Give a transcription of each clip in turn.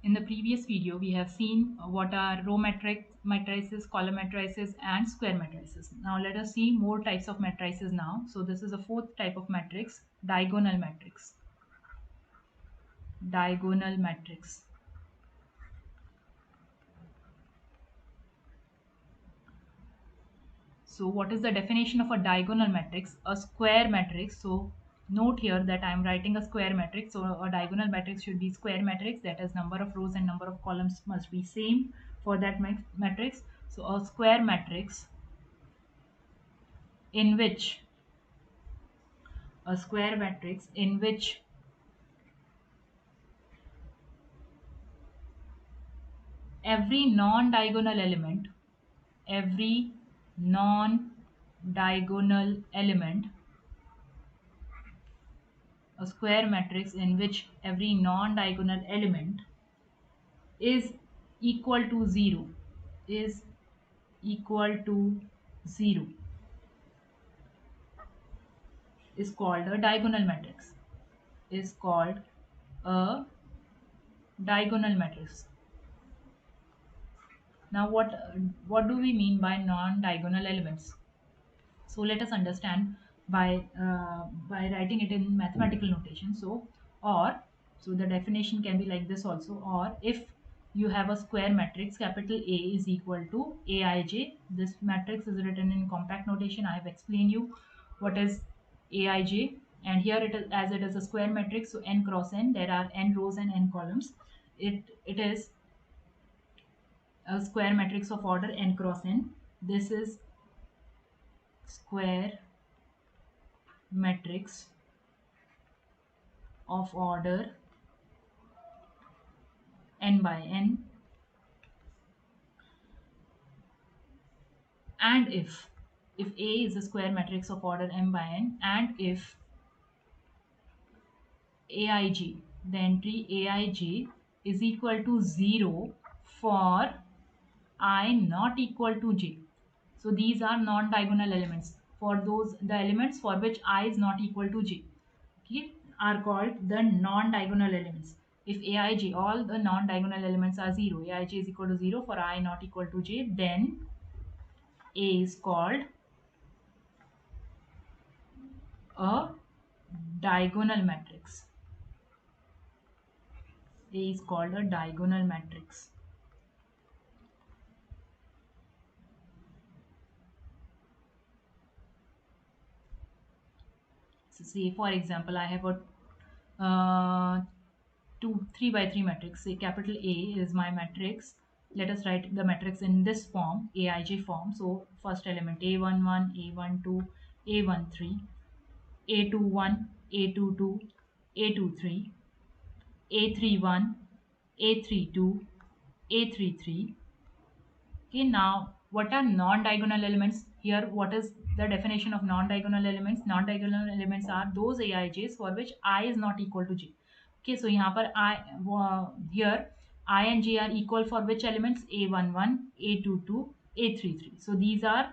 In the previous video, we have seen what are row matrices, column matrices, and square matrices. Now let us see more types of matrices now. So this is a fourth type of matrix, diagonal matrix. Diagonal matrix. So what is the definition of a diagonal matrix? A square matrix. So note here that I am writing a square matrix. So a diagonal matrix should be square matrix, that is number of rows and number of columns must be same for that matrix. So a square matrix in which every non-diagonal element a square matrix in which every non-diagonal element is equal to 0 is equal to 0 is called a diagonal matrix. Is called a diagonal matrix. Now what do we mean by non-diagonal elements? So let us understand by writing it in mathematical notation. So the definition can be like this also. Or if you have a square matrix, capital A is equal to Aij. This matrix is written in compact notation. I have explained you what is Aij, and here it is, as it is a square matrix, so n cross n, there are n rows and n columns. It is a square matrix of order n cross n. This is square matrix of order n by n, and if A is a square matrix of order m by n, and if Aij, the entry Aij is equal to 0 for I not equal to j. So these are non-diagonal elements. For those, the elements for which I is not equal to j, okay, are called the non-diagonal elements. If Aij, all the non-diagonal elements are 0, Aij is equal to 0 for I not equal to j, then A is called a diagonal matrix. A is called a diagonal matrix. So say for example, I have a 3 by 3 matrix. Say capital A is my matrix. Let us write the matrix in this form, Aij form. So first element A11, A12, A13, A21, A22, A23, A31, A32, A33. Okay, now what are non-diagonal elements? Here, what is the definition of non-diagonal elements? Non-diagonal elements are those Aij's for which I is not equal to j. Okay, so यहाँ पर here I and j are equal for which elements? A11, A22, A33. So these are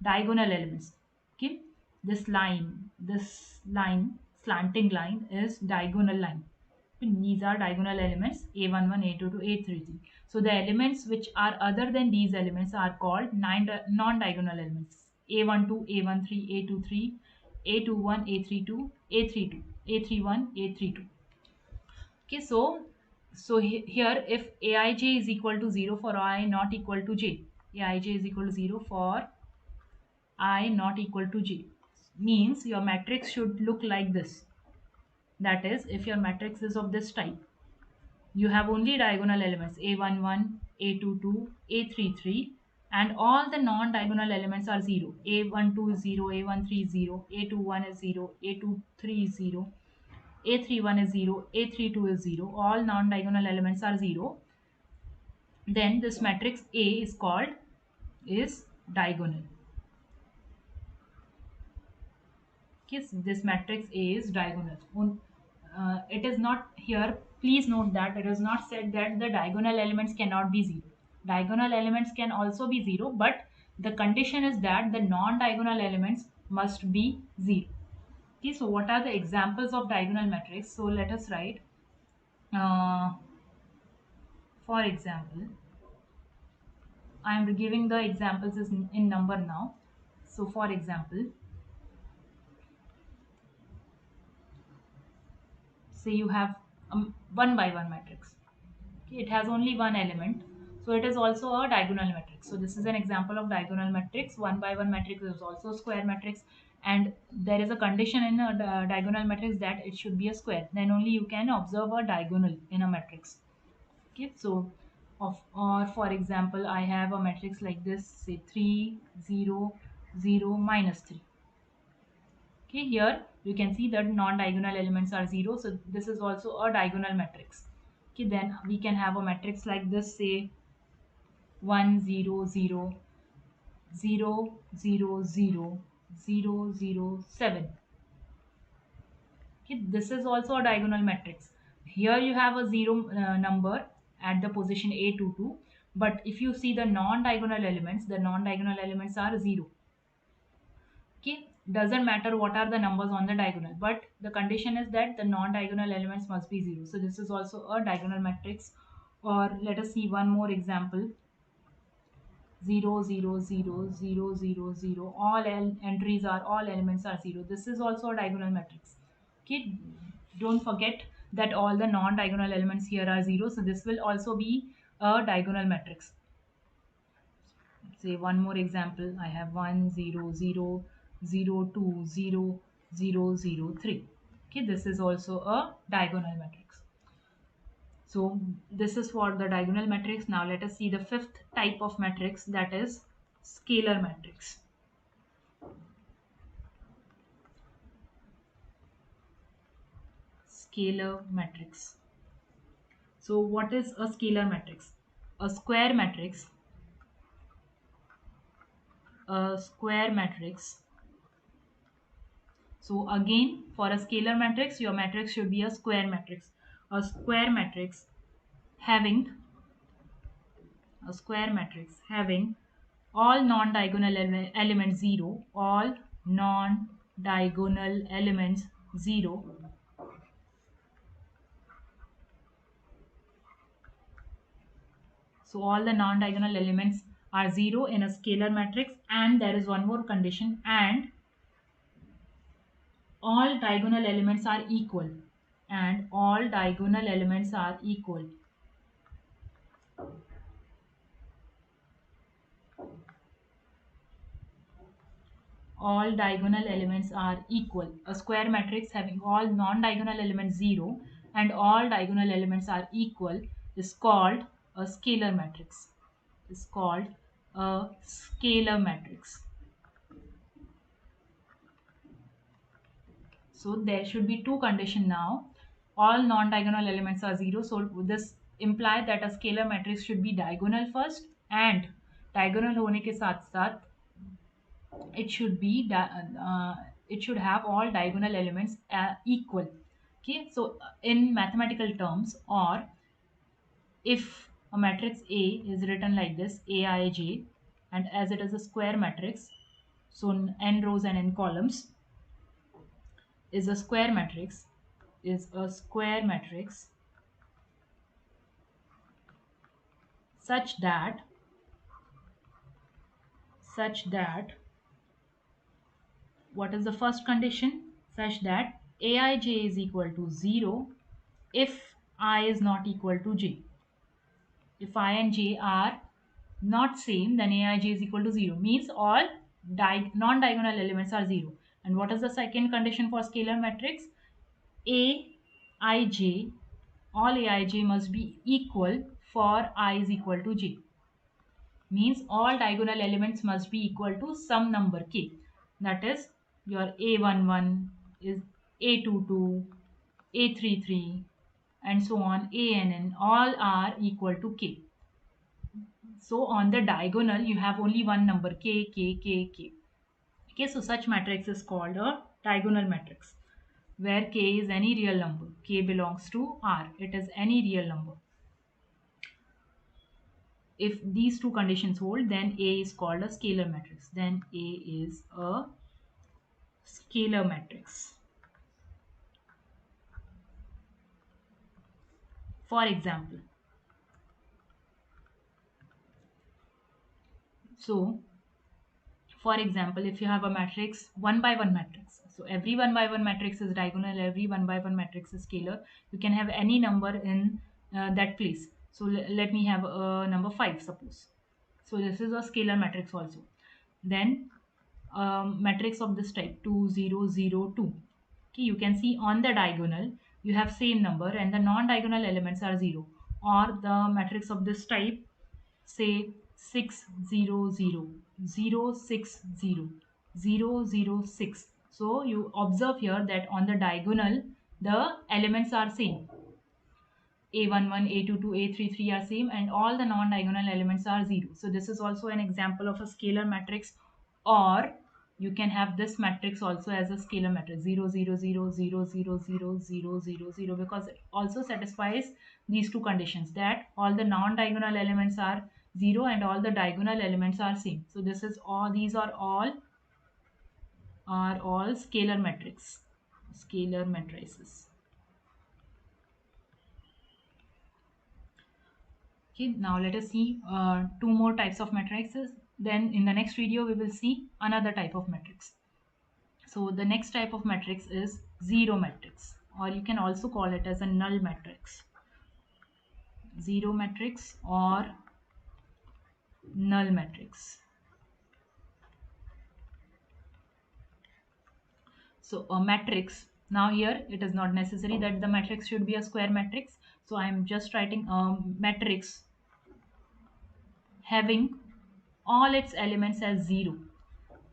diagonal elements. Okay, this line, slanting line is diagonal line. These are diagonal elements A11, A22, A33. So the elements which are other than these elements are called non-diagonal elements. A12, A13, A23, A21, A32, A32, A31, A32. Okay, so here if Aij is equal to 0 for I not equal to j, Aij is equal to 0 for I not equal to j, means your matrix should look like this. That is, if your matrix is of this type, you have only diagonal elements A11, A22, A33, and all the non-diagonal elements are 0. A12 is 0, A13 is 0, A21 is 0, A23 is 0, A31 is 0, A32 is 0. All non-diagonal elements are 0. Then this matrix A is diagonal. Okay, so this matrix A is diagonal. It is not here. Please note that it is not said that the diagonal elements cannot be 0. Diagonal elements can also be 0, but the condition is that the non-diagonal elements must be 0. Okay, so what are the examples of diagonal matrix? So let us write. For example, I am giving the examples in number now. So for example, say you have a one by one matrix. Okay, it has only one element, so it is also a diagonal matrix. So this is an example of diagonal matrix. One by one matrix is also a square matrix, and there is a condition in a diagonal matrix that it should be a square. Then only you can observe a diagonal in a matrix. Okay, so of, or for example, I have a matrix like this, say 3 0 0 minus 3. Okay, here you can see that non-diagonal elements are 0, so this is also a diagonal matrix. Okay, then we can have a matrix like this, say 1 0 0 0 0 0 0 0 7. Okay, this is also a diagonal matrix. Here you have a zero number at the position A22, but if you see the non-diagonal elements, the non-diagonal elements are 0. Okay, doesn't matter what are the numbers on the diagonal, but the condition is that the non-diagonal elements must be 0. So this is also a diagonal matrix. Or let us see one more example. 0 0 0 0 0 0, all entries are, all elements are 0. This is also a diagonal matrix. Okay, don't forget that all the non-diagonal elements here are 0, so this will also be a diagonal matrix. Say one more example, I have 1 0 0 0 2 0 0 0 3. Okay, this is also a diagonal matrix. So this is for the diagonal matrix. Now let us see the fifth type of matrix, that is scalar matrix. Scalar matrix. So what is a scalar matrix? A square matrix. A square matrix. So again, for a scalar matrix, your matrix should be a square matrix. A square matrix having all non-diagonal elements 0, all non-diagonal elements 0. So all the non-diagonal elements are 0 in a scalar matrix, and there is one more condition, and all diagonal elements are equal, and all diagonal elements are equal. All diagonal elements are equal. A square matrix having all non-diagonal elements 0 and all diagonal elements are equal is called a scalar matrix. Is called a scalar matrix. So there should be two conditions now. All non-diagonal elements are 0. So this implies that a scalar matrix should be diagonal first, and diagonal होने के साथ साथ it should be it should have all diagonal elements equal. Okay, so in mathematical terms, or if a matrix A is written like this, Aij, and as it is a square matrix, so n rows and n columns, is a square matrix, such that what is the first condition? Such that Aij is equal to 0 if I is not equal to j. If I and j are not same, then Aij is equal to 0. Means all non-diagonal elements are 0. And what is the second condition for scalar matrix? Aij, all Aij must be equal for I is equal to j. Means all diagonal elements must be equal to some number k. That is, your A11 is A22, A33, and so on, ANN, all are equal to k. So on the diagonal, you have only one number, k, k, k, k. Okay, so such matrix is called a diagonal matrix, where k is any real number. K belongs to R. It is any real number. If these two conditions hold, then A is called a scalar matrix. Then A is a scalar matrix. For example, So for example, if you have a matrix 1 by 1 matrix, so every 1 by 1 matrix is diagonal, every 1 by 1 matrix is scalar. You can have any number in that place. So let me have number 5, suppose. So this is a scalar matrix also. Then matrix of this type 2 0 0 2. Okay, you can see on the diagonal you have same number and the non-diagonal elements are 0. Or the matrix of this type, say 6 0 0 0 6 0 0 0 6. So you observe here that on the diagonal the elements are same. A11, A22, A33 are same and all the non-diagonal elements are 0. So this is also an example of a scalar matrix. Or you can have this matrix also as a scalar matrix 0 0 0 0 0 0 0 0 0, because it also satisfies these two conditions, that all the non-diagonal elements are 0 and all the diagonal elements are same. So this is all, these are all scalar matrix, scalar matrices. Okay, now let us see two more types of matrices. Then in the next video, we will see another type of matrix. So the next type of matrix is zero matrix, or you can also call it as a null matrix. Zero matrix or null matrix. So a matrix, now here it is not necessary that the matrix should be a square matrix. So I am just writing a matrix having all its elements as 0.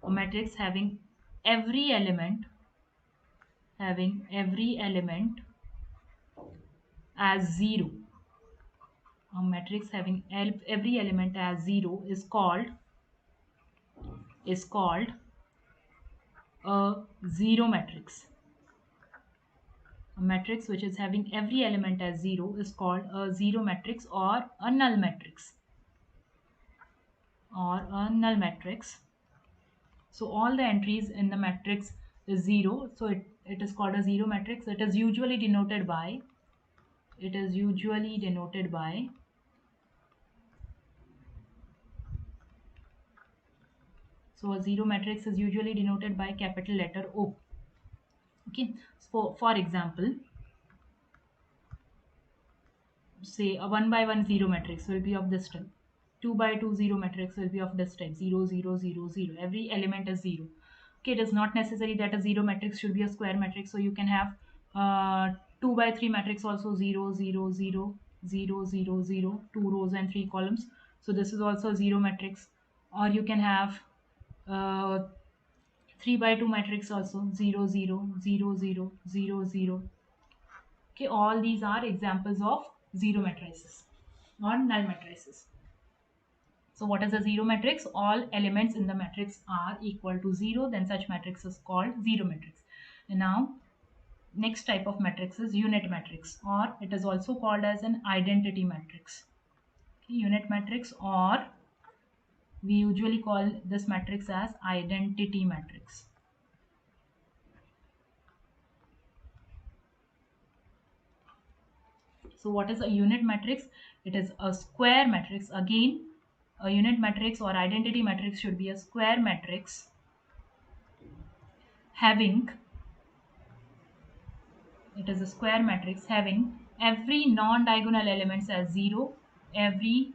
A matrix having every element as 0. A matrix having every element as 0 is called a zero matrix. A matrix which is having every element as 0 is called a zero matrix or a null matrix. So all the entries in the matrix is 0, so it is called a zero matrix. It is usually denoted by so a zero matrix is usually denoted by capital letter O. Okay, so for example, say a 1 by 1 zero matrix will be of this type. 2 by 2 zero matrix will be of this type, 0 0 0 0. Every element is 0. Okay, it is not necessary that a zero matrix should be a square matrix. So you can have 2 by 3 matrix also 0 0 0 0 0 0, 2 rows and 3 columns. So this is also a zero matrix. Or you can have 3 by 2 matrix also 0 0 0 0 0 0. Okay, all these are examples of zero matrices or null matrices. So what is a zero matrix? All elements in the matrix are equal to 0, then such matrix is called zero matrix. And now next type of matrix is unit matrix, or it is also called as an identity matrix. Okay, unit matrix, or we usually call this matrix as identity matrix. So what is a unit matrix? It is a square matrix. Again, a unit matrix or identity matrix should be a square matrix having, it is a square matrix having every non-diagonal elements as 0, every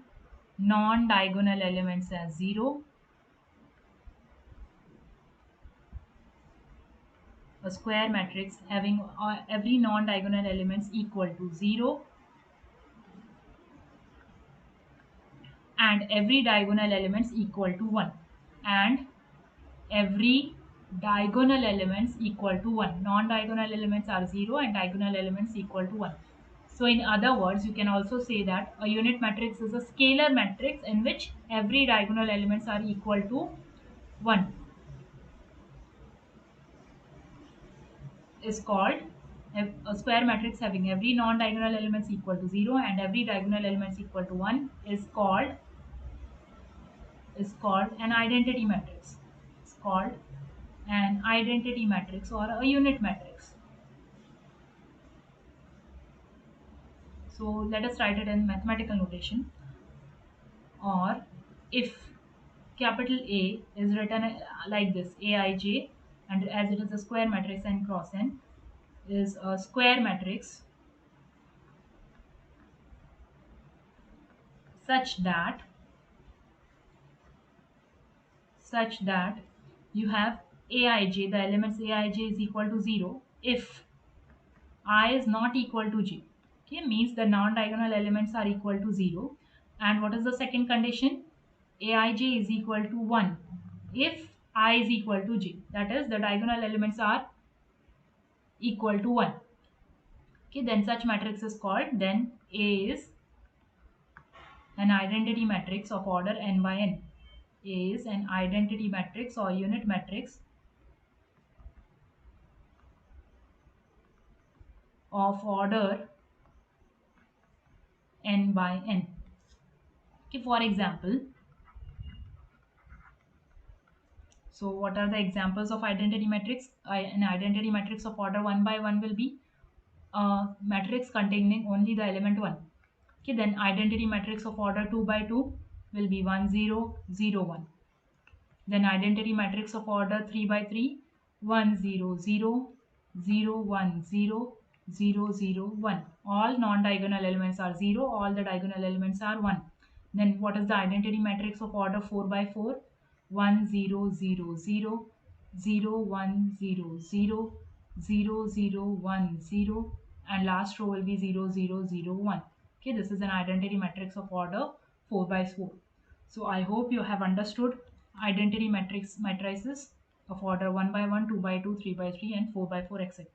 non-diagonal elements as 0, a square matrix having every non-diagonal elements equal to 0, and every diagonal elements equal to 1, and every diagonal elements equal to 1. Non-diagonal elements are 0 and diagonal elements equal to 1. So in other words, you can also say that a unit matrix is a scalar matrix in which every diagonal elements are equal to 1. Is called a square matrix having every non-diagonal elements equal to 0 and every diagonal elements equal to 1 is called an identity matrix. It's called an identity matrix or a unit matrix. So let us write it in mathematical notation. Or if capital A is written like this, Aij, and as it is a square matrix, n cross n is a square matrix such that you have Aij, the elements Aij is equal to 0 if I is not equal to j. Okay, means the non-diagonal elements are equal to 0. And what is the second condition? Aij is equal to 1 if I is equal to j. That is, the diagonal elements are equal to 1. Okay, then such matrix is called, then A is an identity matrix of order n by n. A is an identity matrix or unit matrix of order n by n. Okay, for example, so what are the examples of identity matrix? An identity matrix of order 1 by 1 will be a matrix containing only the element 1. Okay, then identity matrix of order 2 by 2 will be 1 0 0 1. Then identity matrix of order 3 by 3, 1 0 0 0 1 0 0 0 1. All non-diagonal elements are 0, all the diagonal elements are 1. Then what is the identity matrix of order 4 by 4? 1 0 0 0 0 1 0 0 0 0 1 0, and last row will be 0 0 0 1. Okay, this is an identity matrix of order 4 by 4. So I hope you have understood identity matrices of order 1 by 1, 2 by 2, 3 by 3, and 4 by 4, etc.